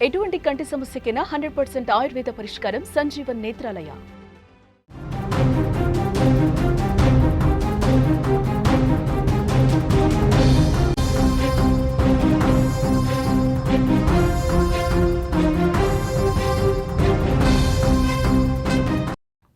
ఎటువంటి కంటి సమస్యకైనా 100% ఆయుర్వేద పరిష్కారం సంజీవన్ నేత్రాలయ.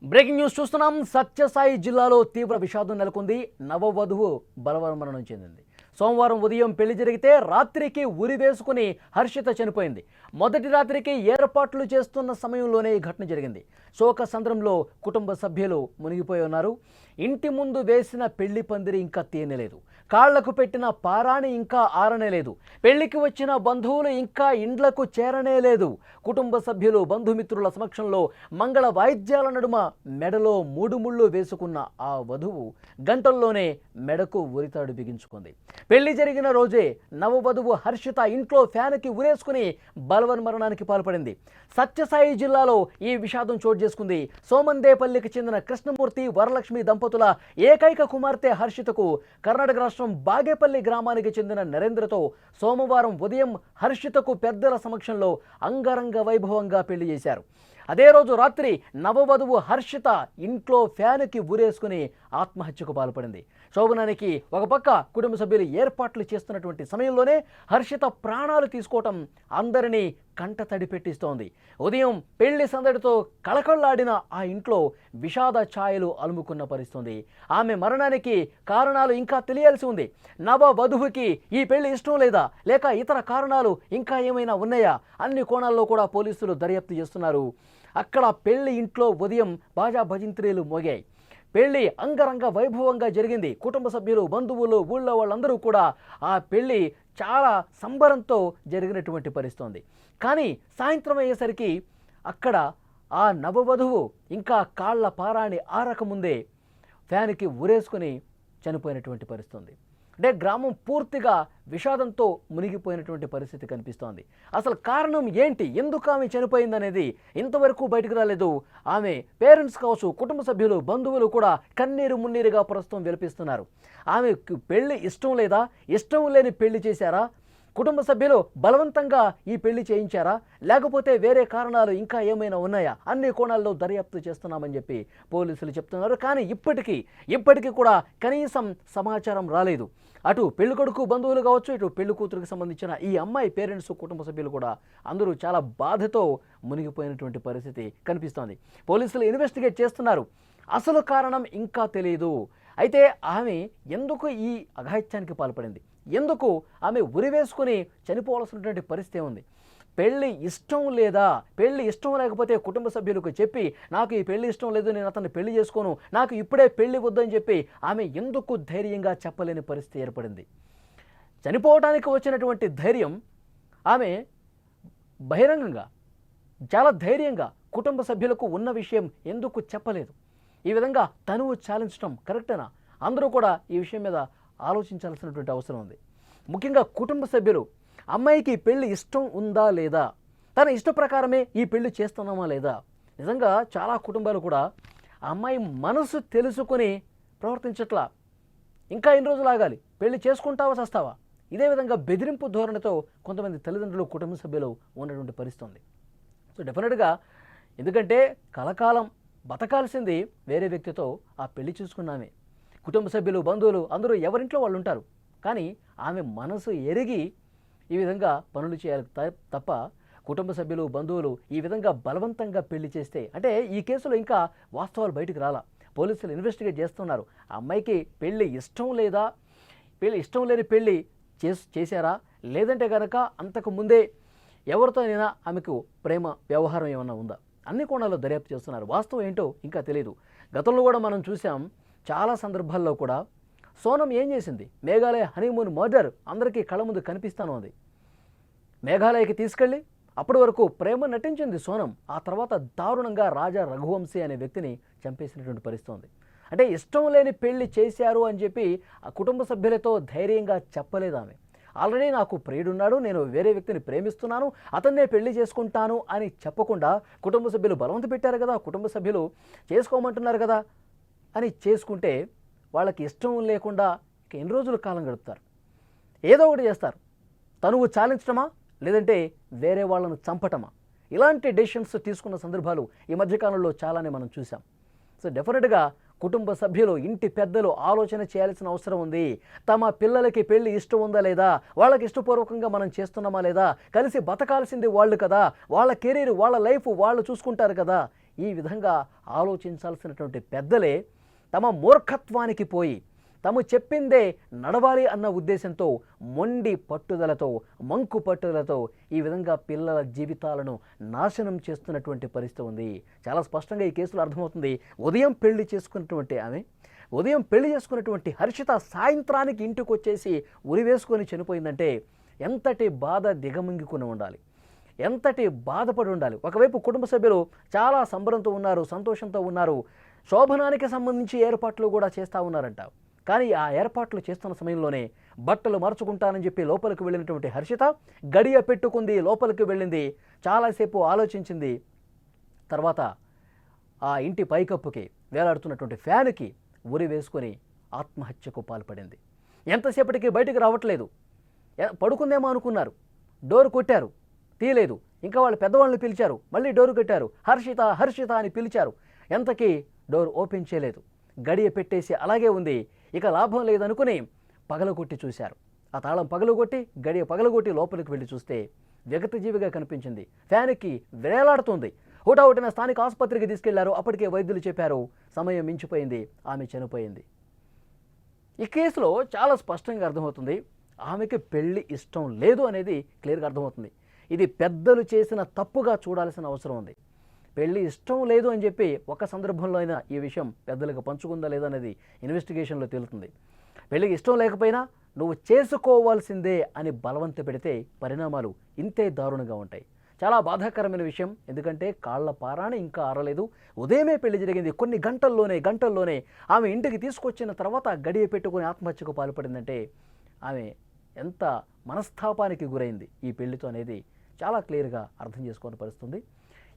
బ్రేకింగ్ న్యూస్ చూస్తున్నాం. సత్యసాయి జిల్లాలో తీవ్ర విషాదం నెలకొంది. నవవధువు బలవన్మరణం చెందింది. సోమవారం ఉదయం పెళ్లి జరిగితే రాత్రికి ఉరి వేసుకుని హర్షిత చనిపోయింది. మొదటి రాత్రికి ఏర్పాట్లు చేస్తున్న సమయంలోనే ఈ ఘటన జరిగింది. శోక సంద్రంలో కుటుంబ సభ్యులు మునిగిపోయి ఉన్నారు. ఇంటి ముందు వేసిన పెళ్లి పందిరి ఇంకా తీయనేలేదు. కాళ్లకు పెట్టిన పారాణి ఇంకా ఆరనేలేదు. పెళ్లికి వచ్చిన బంధువులు ఇంకా ఇండ్లకు చేరనే లేదు. కుటుంబ సభ్యులు బంధుమిత్రుల సమక్షంలో మంగళ వాయిద్యాల నడుమ మెడలో 3 ముళ్ళు వేసుకున్న ఆ వధువు గంటల్లోనే మెడకు ఉరితాడు బిగించుకుంది. పెళ్లి జరిగిన రోజే నవవధువు హర్షిత ఇంట్లో ఫ్యాన్కి ఉరేసుకుని బలవన్మరణానికి పాల్పడింది. సత్యసాయి జిల్లాలో ఈ విషాదం చోటు చేసుకుంది. సోమందేపల్లికి చెందిన కృష్ణమూర్తి వరలక్ష్మి దంపతుల ఏకైక కుమార్తె హర్షితకు కర్ణాటక రాష్ట్రం బాగేపల్లి గ్రామానికి చెందిన నరేంద్రతో సోమవారం ఉదయం హర్షితకు పెద్దల సమక్షంలో అంగరంగ వైభవంగా పెళ్లి చేశారు. అదే రోజు రాత్రి నవవధువు హర్షిత ఇంట్లో ఫ్యాన్కి ఉరేసుకుని ఆత్మహత్యకు పాల్పడింది. శోభనానికి ఒక పక్క కుటుంబ సభ్యులు ఏర్పాట్లు చేస్తున్నటువంటి సమయంలోనే హర్షిత ప్రాణాలు తీసుకోవటం అందరినీ కంటతడి పెట్టిస్తోంది. ఉదయం పెళ్లి సందడితో కళకళలాడిన ఆ ఇంట్లో విషాద ఛాయలు అలుముకున్న పరిస్థితుంది. ఆమె మరణానికి కారణాలు ఇంకా తెలియాల్సి ఉంది. నవ వధువుకి ఈ పెళ్లి ఇష్టం లేదా, లేక ఇతర కారణాలు ఇంకా ఏమైనా ఉన్నాయా? అన్ని కోణాల్లో కూడా పోలీసులు దర్యాప్తు చేస్తున్నారు. అక్కడ పెళ్లి ఇంట్లో ఉదయం బాజా భజంత్రీలు మోగాయి. పెళ్లి అంగరంగ వైభవంగా జరిగింది. కుటుంబ సభ్యులు, బంధువులు, ఊళ్ళో వాళ్ళందరూ కూడా ఆ పెళ్లి చాలా సంబరంతో జరిగినటువంటి పరిస్థితుంది. కానీ సాయంత్రం అయ్యేసరికి అక్కడ ఆ నవవధువు ఇంకా కాళ్ల పారాణి ఆరకముందే ఫ్యాన్కి ఉరేసుకుని చనిపోయినటువంటి పరిస్థితుంది. అంటే గ్రామం పూర్తిగా విషాదంతో మునిగిపోయినటువంటి పరిస్థితి కనిపిస్తోంది. అసలు కారణం ఏంటి, ఎందుకు ఆమె చనిపోయిందనేది ఇంతవరకు బయటకు రాలేదు. ఆమె పేరెంట్స్ కావచ్చు, కుటుంబ సభ్యులు, బంధువులు కూడా కన్నీరు మున్నీరుగా ప్రస్తుతం విలపిస్తున్నారు. ఆమెకు పెళ్లి ఇష్టం లేదా, ఇష్టం లేని పెళ్లి చేశారా, కుటుంబ సభ్యులు బలవంతంగా ఈ పెళ్లి చేయించారా, లేకపోతే వేరే కారణాలు ఇంకా ఏమైనా ఉన్నాయా? అన్ని కోణాల్లో దర్యాప్తు చేస్తున్నామని చెప్పి పోలీసులు చెప్తున్నారు. కానీ ఇప్పటికీ కూడా కనీసం సమాచారం రాలేదు. అటు పెళ్లి కొడుకు బంధువులు కావచ్చు, ఇటు పెళ్లి కూతురికి సంబంధించిన ఈ అమ్మాయి పేరెంట్స్, కుటుంబ సభ్యులు కూడా అందరూ చాలా బాధతో మునిగిపోయినటువంటి పరిస్థితి కనిపిస్తోంది. పోలీసులు ఇన్వెస్టిగేట్ చేస్తున్నారు. అసలు కారణం ఇంకా తెలియదు. అయితే ఆమె ఎందుకు ఈ అఘాయిత్యానికి పాల్పడింది, ఎందుకు ఆమె ఉరివేసుకుని చనిపోవాల్సినటువంటి పరిస్థితి ఉంది? పెళ్ళి ఇష్టం లేదా, పెళ్ళి ఇష్టం లేకపోతే కుటుంబ సభ్యులకు చెప్పి నాకు ఈ పెళ్లి ఇష్టం లేదు, నేను అతన్ని పెళ్లి చేసుకోను, నాకు ఇప్పుడే పెళ్లి వద్దని చెప్పి ఆమె ఎందుకు ధైర్యంగా చెప్పలేని పరిస్థితి ఏర్పడింది? చనిపోవడానికి వచ్చినటువంటి ధైర్యం ఆమె బహిరంగంగా చాలా ధైర్యంగా కుటుంబ సభ్యులకు ఉన్న విషయం ఎందుకు చెప్పలేదు? ఈ విధంగా తనువు చాలించడం కరెక్టేనా? అందరూ కూడా ఈ విషయం మీద ఆలోచించాల్సినటువంటి అవసరం ఉంది. ముఖ్యంగా కుటుంబ సభ్యులు అమ్మాయికి పెళ్లి ఇష్టం ఉందా లేదా, తన ఇష్ట ప్రకారమే ఈ పెళ్లి చేస్తున్నామా లేదా? నిజంగా చాలా కుటుంబాలు కూడా ఆ అమ్మాయి మనసు తెలుసుకొని ప్రవర్తించట్లా. ఇంకా ఎన్ని రోజులు ఆగాలి, పెళ్లి చేసుకుంటావా చస్తావా, ఇదే విధంగా బెదిరింపు ధోరణితో కొంతమంది తల్లిదండ్రులు, కుటుంబ సభ్యులు ఉన్నటువంటి పరిస్థితి ఉంది. సో డెఫినెట్గా ఎందుకంటే కలకాలం బతకాల్సింది వేరే వ్యక్తితో ఆ పెళ్లి చూసుకున్నామే. కుటుంబ సభ్యులు, బంధువులు అందరూ ఎవరింట్లో వాళ్ళు ఉంటారు. కానీ ఆమె మనసు ఎరిగి ఈ విధంగా పనులు చేయాలి తప్ప కుటుంబ సభ్యులు, బంధువులు ఈ విధంగా బలవంతంగా పెళ్లి చేస్తే, అంటే ఈ కేసులో ఇంకా వాస్తవాలు బయటకు రాలా. పోలీసులు ఇన్వెస్టిగేట్ చేస్తున్నారు. ఆ అమ్మాయికి పెళ్లి ఇష్టం లేదా, ఇష్టం లేని పెళ్లి చేశారా, లేదంటే కనుక అంతకు ముందే ఎవరితోనైనా ఆమెకు ప్రేమ వ్యవహారం ఏమన్నా ఉందా? అన్ని కోణాల్లో దర్యాప్తు చేస్తున్నారు. వాస్తవం ఏంటో ఇంకా తెలియదు. గతంలో కూడా మనం చూసాం, చాలా సందర్భాల్లో కూడా సోనం ఏం చేసింది, మేఘాలయ హనీమూన్ మర్డర్ అందరికీ కళ్ళ ముందు కనిపిస్తాను ఉంది. మేఘాలయకి తీసుకెళ్ళి అప్పటి వరకు ప్రేమ నటించింది సోనం. ఆ తర్వాత దారుణంగా రాజా రఘువంశీ అనే వ్యక్తిని చంపేసినటువంటి పరిస్థితి ఉంది. అంటే ఇష్టం లేని పెళ్లి చేశారు అని చెప్పి ఆ కుటుంబ సభ్యులతో ధైర్యంగా చెప్పలేదు ఆమె. ఆల్రెడీ నాకు ప్రియుడున్నాడు, నేను వేరే వ్యక్తిని ప్రేమిస్తున్నాను, అతన్నే పెళ్లి చేసుకుంటాను అని చెప్పకుండా కుటుంబ సభ్యులు బలవంత పెట్టారు కదా, కుటుంబ సభ్యులు చేసుకోమంటున్నారు కదా అని చేసుకుంటే వాళ్ళకి ఇష్టం లేకుండా ఎన్ని రోజులు కాలం గడుపుతారు? ఏదో ఒకటి చేస్తారు. తనువు చాలించడమా, లేదంటే వేరే వాళ్ళను చంపటమా? ఇలాంటి డెసిషన్స్ తీసుకున్న సందర్భాలు ఈ మధ్యకాలంలో చాలానే మనం చూసాం. సో డెఫినెట్గా కుటుంబ సభ్యులు, ఇంటి పెద్దలు ఆలోచన చేయాల్సిన అవసరం ఉంది. తమ పిల్లలకి పెళ్లి ఇష్టం ఉందా లేదా, వాళ్ళకి ఇష్టపూర్వకంగా మనం చేస్తున్నామా లేదా, కలిసి బతకాల్సింది వాళ్ళు కదా, వాళ్ళ కెరీర్, వాళ్ళ లైఫ్ వాళ్ళు చూసుకుంటారు కదా, ఈ విధంగా ఆలోచించాల్సినటువంటి పెద్దలే తమ మూర్ఖత్వానికి పోయి తాము చెప్పిందే నడవాలి అన్న ఉద్దేశంతో, మొండి పట్టుదలతో, మంకు పట్టుదలతో ఈ విధంగా పిల్లల జీవితాలను నాశనం చేస్తున్నటువంటి పరిస్థితి ఉంది. చాలా స్పష్టంగా ఈ కేసులో అర్థమవుతుంది. ఉదయం పెళ్లి చేసుకున్నటువంటి హర్షిత సాయంత్రానికి ఇంటికి వచ్చేసి ఉరివేసుకొని చనిపోయిందంటే ఎంతటి బాధ దిగమింగుకుని ఉండాలి, ఎంతటి బాధపడి ఉండాలి. ఒకవైపు కుటుంబ సభ్యులు చాలా సంబరంతో ఉన్నారు, సంతోషంతో ఉన్నారు, శోభనానికి సంబంధించి ఏర్పాట్లు కూడా చేస్తూ ఉన్నారంట. కానీ ఆ ఏర్పాట్లు చేస్తున్న సమయంలోనే బట్టలు మార్చుకుంటానని చెప్పి లోపలికి వెళ్ళినటువంటి హర్షిత గడియ పెట్టుకుంది, లోపలికి వెళ్ళింది, చాలాసేపు ఆలోచించింది. తర్వాత ఆ ఇంటి పైకప్పుకి వేలాడుతున్నటువంటి ఫ్యాన్కి ఉరి వేసుకొని ఆత్మహత్యకు పాల్పడింది. ఎంతసేపటికి బయటికి రావట్లేదు. పడుకుందేమో అనుకున్నారు, డోర్ కొట్టారు, తీయలేదు. ఇంకా వాళ్ళ పెద్దవాళ్ళని పిలిచారు, మళ్ళీ డోర్ కొట్టారు, హర్షిత హర్షిత అని పిలిచారు. ఎంతకీ డోర్ ఓపెన్ చేయలేదు, గడియ పెట్టేసి అలాగే ఉంది. ఇక లాభం లేదనుకుని పగలగొట్టి చూశారు. ఆ తాళం పగలగొట్టి, గడియ పగలగొట్టి లోపలికి వెళ్ళి చూస్తే విగతజీవిగా కనిపించింది. ఫ్యాన్కి వేలాడుతుంది. హుటాహుటిన స్థానిక ఆసుపత్రికి తీసుకెళ్లారు. అప్పటికే వైద్యులు చెప్పారు సమయం మించిపోయింది, ఆమె చనిపోయింది. ఈ కేసులో చాలా స్పష్టంగా అర్థమవుతుంది, ఆమెకి పెళ్లి ఇష్టం లేదు అనేది క్లియర్గా అర్థమవుతుంది. ఇది పెద్దలు చేసిన తప్పుగా చూడాల్సిన అవసరం ఉంది. పెళ్లి ఇష్టం లేదు అని చెప్పి ఒక సందర్భంలో అయినా ఈ విషయం పెద్దలకు పంచుకుందా లేదా అనేది ఇన్వెస్టిగేషన్లో తేలుతుంది. పెళ్లికి ఇష్టం లేకపోయినా నువ్వు చేసుకోవాల్సిందే అని బలవంత పెడితే పరిణామాలు ఇంతే దారుణంగా ఉంటాయి. చాలా బాధాకరమైన విషయం. ఎందుకంటే కాళ్ల పారాణి ఇంకా ఆరలేదు. ఉదయమే పెళ్లి జరిగింది. కొన్ని గంటల్లోనే ఆమె ఇంటికి తీసుకొచ్చిన తర్వాత గడియ పెట్టుకుని ఆత్మహత్యకు పాల్పడిందంటే ఆమె ఎంత మనస్తాపానికి గురైంది ఈ పెళ్లితో అనేది చాలా క్లియర్గా అర్థం చేసుకొని పరిస్థితుంది.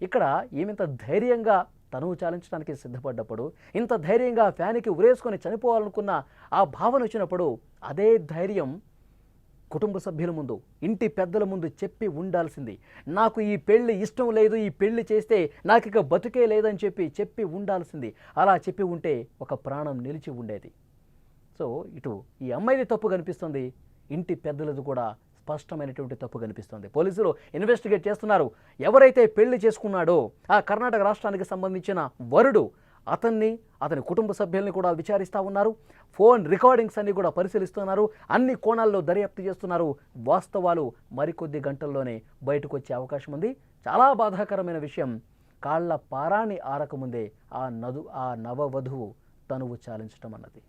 ఇక్కడ ఈమెంత ధైర్యంగా తనువు చాలించడానికి సిద్ధపడ్డప్పుడు, ఇంత ధైర్యంగా ఫ్యాన్కి ఉరేసుకొని చనిపోవాలనుకున్న ఆ భావన వచ్చినప్పుడు అదే ధైర్యం కుటుంబ సభ్యుల ముందు, ఇంటి పెద్దల ముందు చెప్పి ఉండాల్సింది. నాకు ఈ పెళ్లి ఇష్టం లేదు, ఈ పెళ్లి చేస్తే నాకు ఇక బతుకే లేదని చెప్పి ఉండాల్సింది. అలా చెప్పి ఉంటే ఒక ప్రాణం నిలిచి ఉండేది. సో ఇటు ఈ అమ్మాయిది తప్పు కనిపిస్తుంది, ఇంటి పెద్దలది కూడా స్పష్టమైనటువంటి తప్పు కనిపిస్తుంది. పోలీసులు ఇన్వెస్టిగేట్ చేస్తున్నారు. ఎవరైతే పెళ్లి చేసుకున్నాడో ఆ కర్ణాటక రాష్ట్రానికి సంబంధించిన వరుడు, అతని కుటుంబ సభ్యుల్ని కూడా విచారిస్తూ ఉన్నారు. ఫోన్ రికార్డింగ్స్ అన్ని కూడా పరిశీలిస్తున్నారు. అన్ని కోణాల్లో దర్యాప్తు చేస్తున్నారు. వాస్తవాలు మరికొద్ది గంటల్లోనే బయటకు వచ్చే అవకాశం ఉంది. చాలా బాధాకరమైన విషయం, కాళ్ల పారాణి ఆరకముందే ఆ నవవధువు తనువు చాలించటం అన్నది.